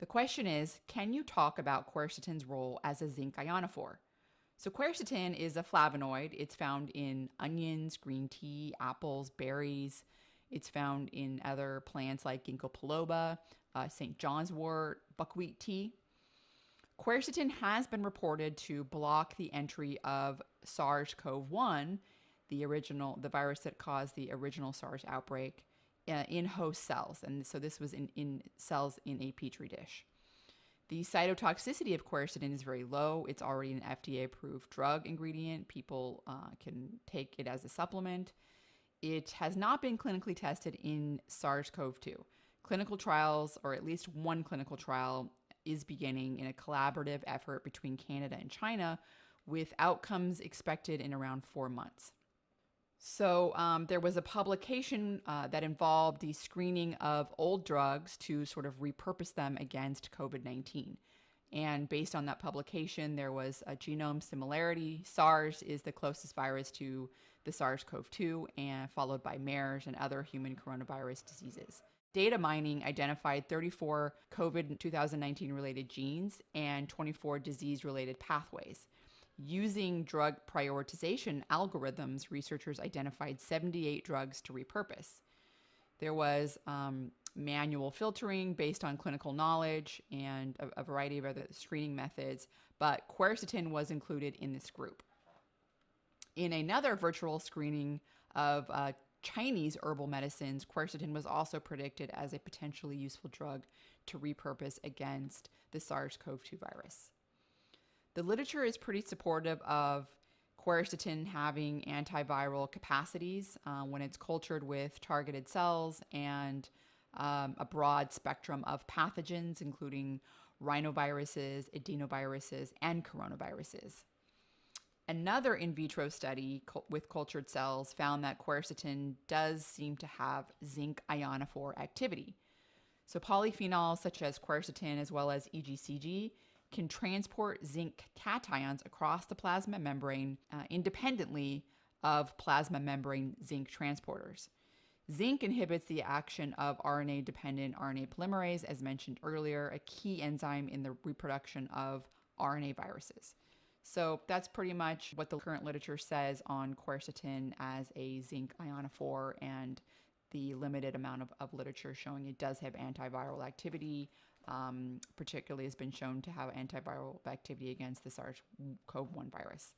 The question is, can you talk about quercetin's role as a zinc ionophore? So quercetin is a flavonoid. It's found in onions, green tea, apples, berries. It's found in other plants like ginkgo biloba, St. John's wort, buckwheat tea. Quercetin has been reported to block the entry of SARS-CoV-1, the virus that caused the original SARS outbreak, in host cells. And so this was in cells in a petri dish. The cytotoxicity of quercetin is very low. It's already an FDA-approved drug ingredient. People can take it as a supplement. It has not been clinically tested in SARS-CoV-2. Clinical trials, or at least one clinical trial, is beginning in a collaborative effort between Canada and China, with outcomes expected in around 4 months. So there was a publication that involved the screening of old drugs to sort of repurpose them against COVID-19. And based on that publication, there was a genome similarity. SARS is the closest virus to the SARS-CoV-2, and followed by MERS and other human coronavirus diseases. Data mining identified 34 COVID 2019 related genes and 24 disease related pathways. Using drug prioritization algorithms, researchers identified 78 drugs to repurpose. There was manual filtering based on clinical knowledge and a variety of other screening methods, but quercetin was included in this group. In another virtual screening of Chinese herbal medicines, quercetin was also predicted as a potentially useful drug to repurpose against the SARS-CoV-2 virus. The literature is pretty supportive of quercetin having antiviral capacities when it's cultured with targeted cells and a broad spectrum of pathogens, including rhinoviruses, adenoviruses, and coronaviruses. Another in vitro study with cultured cells found that quercetin does seem to have zinc ionophore activity. So polyphenols such as quercetin as well as EGCG can transport zinc cations across the plasma membrane independently of plasma membrane zinc transporters. Zinc inhibits the action of RNA-dependent RNA polymerase, as mentioned earlier, a key enzyme in the reproduction of RNA viruses. So that's pretty much what the current literature says on quercetin as a zinc ionophore, and the limited amount of literature showing it does have antiviral activity, particularly has been shown to have antiviral activity against the SARS-CoV-1 virus.